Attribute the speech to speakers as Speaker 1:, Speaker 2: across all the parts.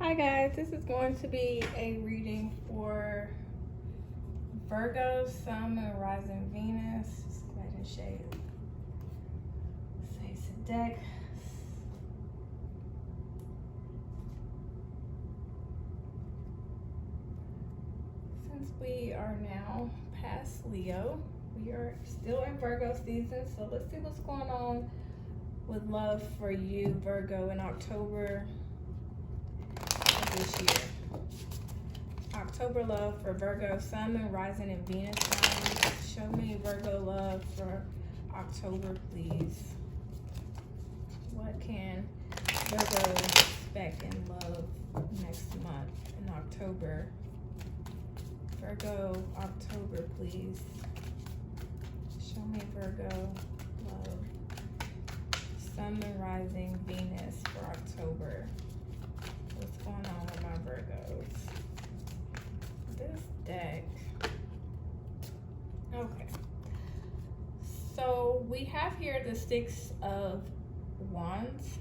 Speaker 1: Hi guys, this is going to be a reading for Virgo, Sun, and Rising Venus. Just go ahead and face the deck. Since we are now past Leo, we are still in Virgo season, so let's see what's going on with love for you, Virgo, in October this year. October love for Virgo, Sun, and Rising, and Venus signs. Show me Virgo love for October, please. What can Virgo expect in love next month in October? Virgo, October, please. Show me Virgo love, Sun, and Rising, Venus for October. What's going on with my Virgos? This deck. Okay. So we have here the Six of Wands.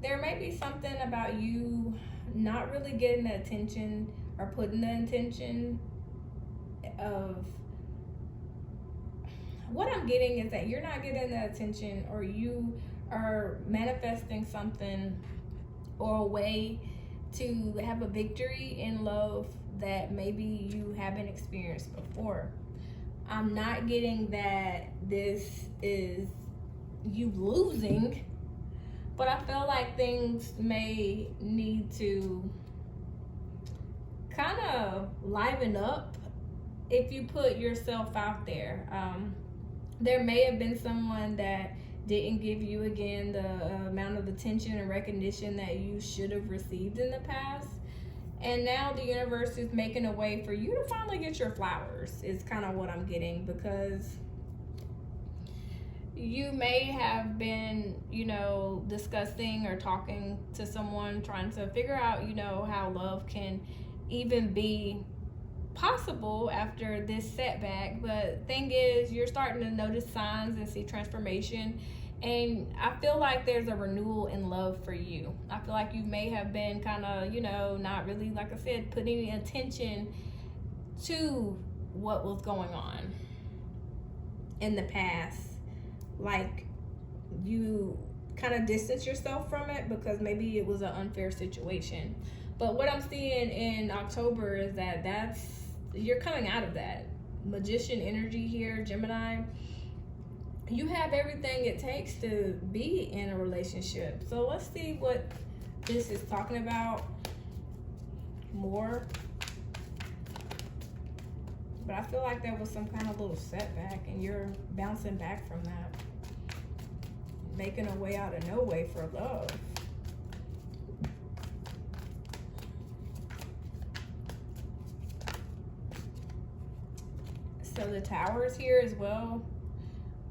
Speaker 1: There may be something about you not really getting the attention or putting the intention of what I'm getting is that you're not getting the attention, or you are manifesting something or a way to have a victory in love that maybe you haven't experienced before. I'm not getting that this is you losing, but I feel like things may need to kind of liven up if you put yourself out there. There may have been someone that didn't give you, again, the amount of attention and recognition that you should have received in the past. And now the universe is making a way for you to finally get your flowers, is kind of what I'm getting, because you may have been, discussing or talking to someone, trying to figure out, how love can even be possible after this setback. But thing is, you're starting to notice signs and see transformation, and I feel like there's a renewal in love for you. I feel like you may have been kind of, not really, like I said, putting any attention to what was going on in the past. Like, you kind of distance yourself from it because maybe it was an unfair situation. But what I'm seeing in October is that you're coming out of that. Magician energy here, Gemini. You have everything it takes to be in a relationship. So let's see what this is talking about more. But I feel like there was some kind of little setback, and you're bouncing back from that. Making a way out of no way for love. So the Tower is here as well.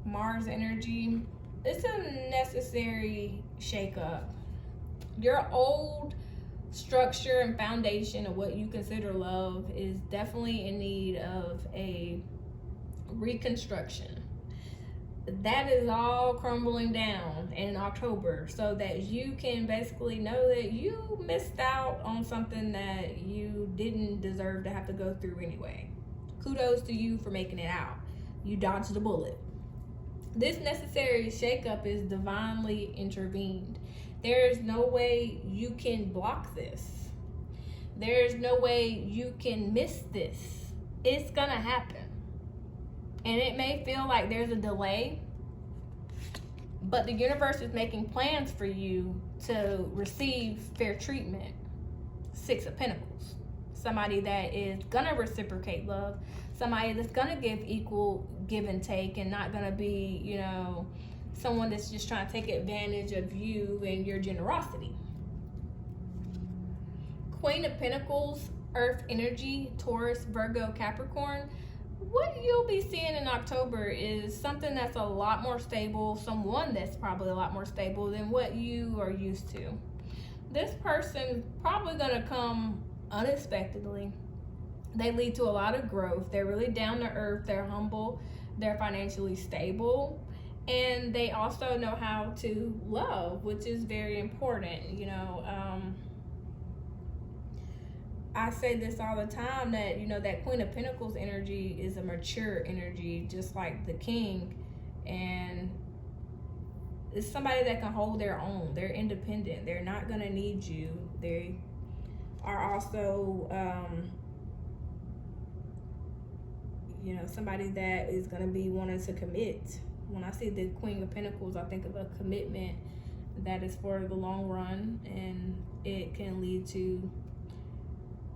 Speaker 1: Mars energy. It's a necessary shakeup. Your old structure and foundation of what you consider love is definitely in need of a reconstruction. That is all crumbling down in October, so that you can basically know that you missed out on something that you didn't deserve to have to go through anyway. Kudos to you for making it out. You dodged the bullet. This necessary shakeup is divinely intervened. There is no way you can block this. There is no way you can miss this. It's gonna happen. And it may feel like there's a delay, but the universe is making plans for you to receive fair treatment. Six of Pentacles. Somebody that is gonna reciprocate love. Somebody that's gonna give equal give and take, and not gonna be, someone that's just trying to take advantage of you and your generosity. Queen of Pentacles, Earth energy, Taurus, Virgo, Capricorn. What you'll be seeing in October is something that's a lot more stable, someone that's probably a lot more stable than what you are used to. This person probably gonna come unexpectedly. They lead to a lot of growth. They're really down to earth. They're humble. They're financially stable. And they also know how to love, which is very important. I say this all the time, that, you know, that Queen of Pentacles energy is a mature energy, just like the King. And it's somebody that can hold their own. They're independent. They're not going to need you. They are also, you know, somebody that is going to be wanting to commit. When I see the Queen of Pentacles, I think of a commitment that is for the long run, and it can lead to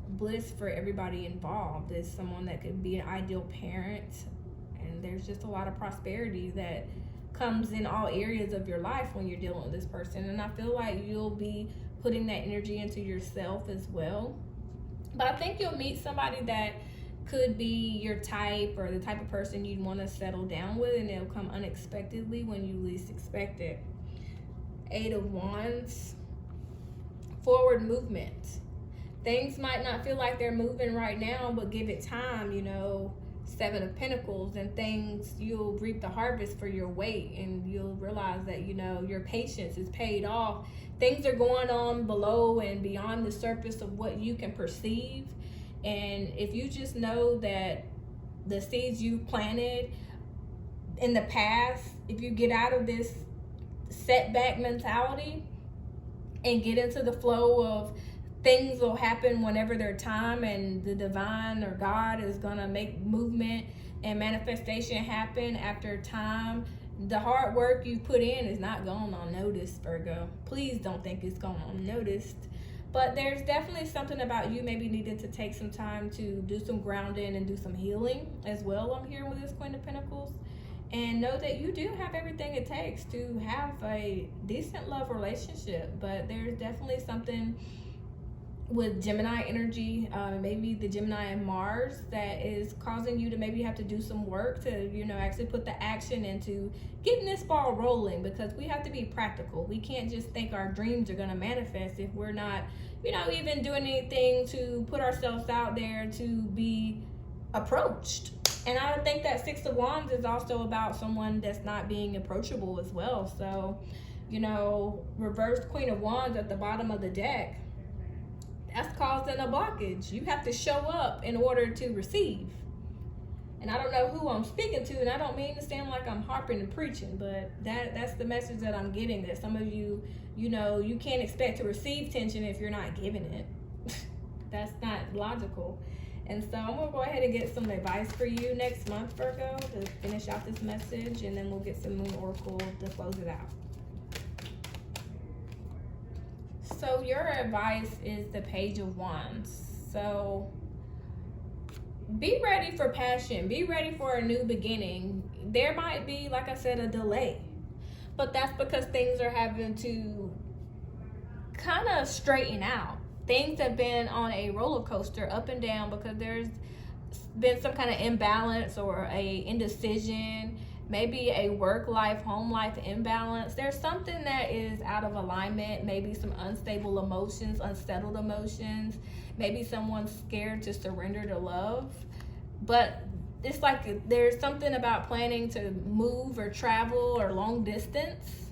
Speaker 1: bliss for everybody involved. It's someone that could be an ideal parent, and there's just a lot of prosperity that comes in all areas of your life when you're dealing with this person. And I feel like you'll be putting that energy into yourself as well. But I think you'll meet somebody that could be your type, or the type of person you'd want to settle down with, and it'll come unexpectedly when you least expect it. 8 of Wands, forward movement. Things might not feel like they're moving right now, but give it time, you know. 7 of Pentacles, and things, you'll reap the harvest for your wait, and you'll realize that, you know, your patience is paid off. Things are going on below and beyond the surface of what you can perceive. And if you just know that the seeds you've planted in the past, if you get out of this setback mentality and get into the flow of things will happen whenever their time, and the divine or God is going to make movement and manifestation happen after time. The hard work you put in is not going unnoticed, Virgo. Please don't think it's going unnoticed. But there's definitely something about you maybe needing to take some time to do some grounding and do some healing as well. I'm here with this Queen of Pentacles. And know that you do have everything it takes to have a decent love relationship. But there's definitely something with Gemini energy, maybe the Gemini and Mars, that is causing you to maybe have to do some work to, you know, actually put the action into getting this ball rolling, because we have to be practical. We can't just think our dreams are going to manifest if we're not, you know, even doing anything to put ourselves out there to be approached. And I think that 6 of Wands is also about someone that's not being approachable as well. So, you know, reversed Queen of Wands at the bottom of the deck, that's causing a blockage. You have to show up in order to receive. And I don't know who I'm speaking to, and I don't mean to sound like I'm harping and preaching, but that's the message that I'm getting, that some of you, you know, you can't expect to receive tension if you're not giving it. That's not logical. And so I'm going to go ahead and get some advice for you next month, Virgo, to finish out this message, and then we'll get some Moon Oracle to close it out. So your advice is the Page of Wands. So be ready for passion. Be ready for a new beginning. There might be, like I said, a delay. But that's because things are having to kind of straighten out. Things have been on a roller coaster, up and down, because there's been some kind of imbalance or a indecision, maybe a work-life, home-life imbalance. There's something that is out of alignment, maybe some unstable emotions, unsettled emotions, maybe someone's scared to surrender to love. But it's like there's something about planning to move or travel or long distance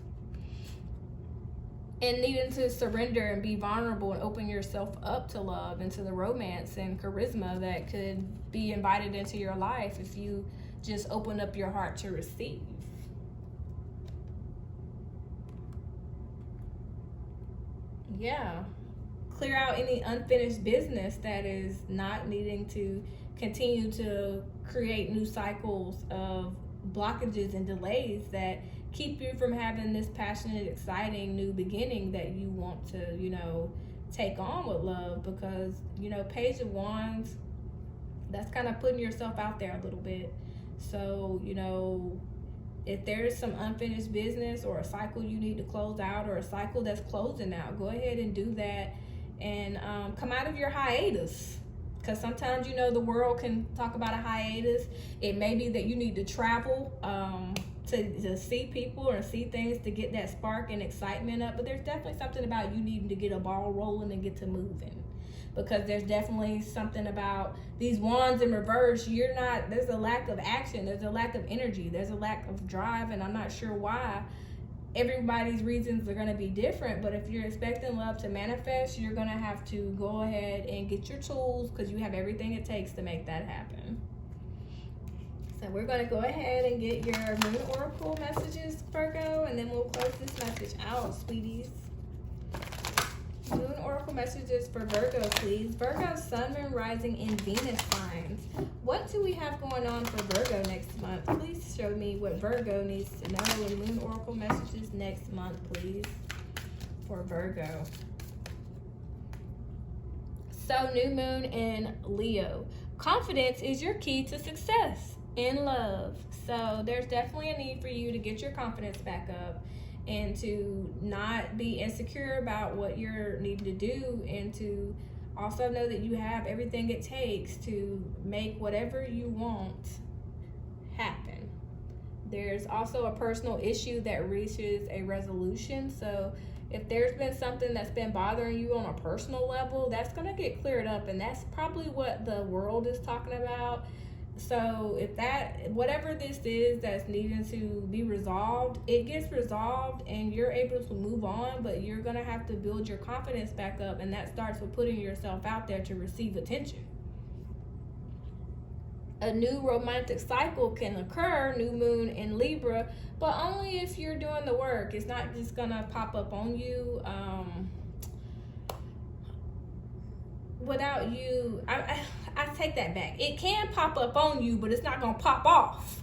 Speaker 1: and needing to surrender and be vulnerable and open yourself up to love and to the romance and charisma that could be invited into your life if you just open up your heart to receive. Yeah. Clear out any unfinished business that is not needing to continue to create new cycles of blockages and delays that keep you from having this passionate, exciting new beginning that you want to, you know, take on with love. Because, you know, Page of Wands, that's kind of putting yourself out there a little bit. So, you know, if there's some unfinished business or a cycle you need to close out, or a cycle that's closing out, go ahead and do that and come out of your hiatus. Because sometimes, you know, the world can talk about a hiatus. It may be that you need to travel to see people or see things to get that spark and excitement up. But there's definitely something about you needing to get a ball rolling and get to moving. Because there's definitely something about these wands in reverse. There's a lack of action. There's a lack of energy. There's a lack of drive. And I'm not sure why everybody's reasons are going to be different, but if you're expecting love to manifest, you're going to have to go ahead and get your tools, because you have everything it takes to make that happen. So we're going to go ahead and get your Moon Oracle messages, Virgo, and then we'll close this message out, sweeties. Moon Oracle messages for Virgo, please. Virgo, Sun, Moon, Rising, and Venus signs. What do we have going on for Virgo next month? Please show me what Virgo needs to know in Moon Oracle messages next month, please, for Virgo. So, new moon in Leo. Confidence is your key to success in love. So, there's definitely a need for you to get your confidence back up, and to not be insecure about what you're needing to do, and to also know that you have everything it takes to make whatever you want happen. There's also a personal issue that reaches a resolution. So if there's been something that's been bothering you on a personal level, that's going to get cleared up, and that's probably what the world is talking about. So if that, whatever this is that's needing to be resolved, it gets resolved and you're able to move on, but you're going to have to build your confidence back up, and that starts with putting yourself out there to receive attention. A new romantic cycle can occur, new moon in Libra, but only if you're doing the work. It's not just going to pop up on you without you. I take that back. It can pop up on you, but it's not going to pop off.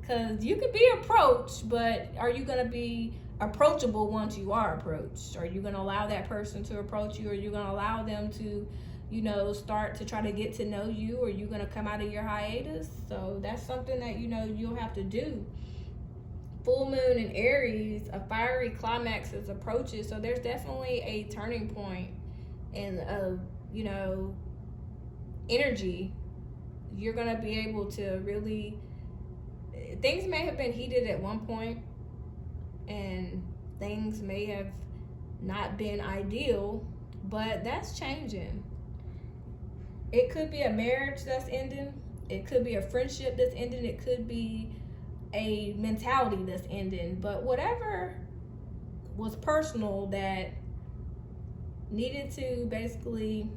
Speaker 1: Because you could be approached, but are you going to be approachable once you are approached? Are you going to allow that person to approach you? Or are you going to allow them to, you know, start to try to get to know you? Or are you going to come out of your hiatus? So that's something that, you know, you'll have to do. Full moon in Aries, a fiery climax is approaching. So there's definitely a turning point in, you know, energy. You're going to be able to really, things may have been heated at one point, and things may have not been ideal, but that's changing. It could be a marriage that's ending. It could be a friendship that's ending. It could be a mentality that's ending. But whatever was personal that needed to basically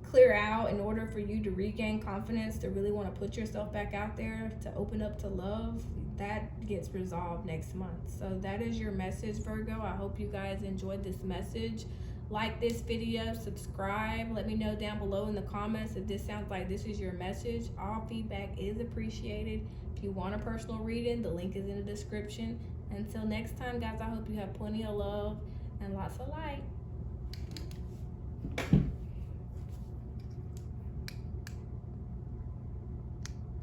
Speaker 1: clear out in order for you to regain confidence, to really want to put yourself back out there, to open up to love, that gets resolved next month. So that is your message, Virgo. I hope you guys enjoyed this message. Like this video, subscribe. Let me know down below in the comments if this sounds like this is your message. All feedback is appreciated. If you want a personal reading, the link is in the description. Until next time, guys, I hope you have plenty of love and lots of light.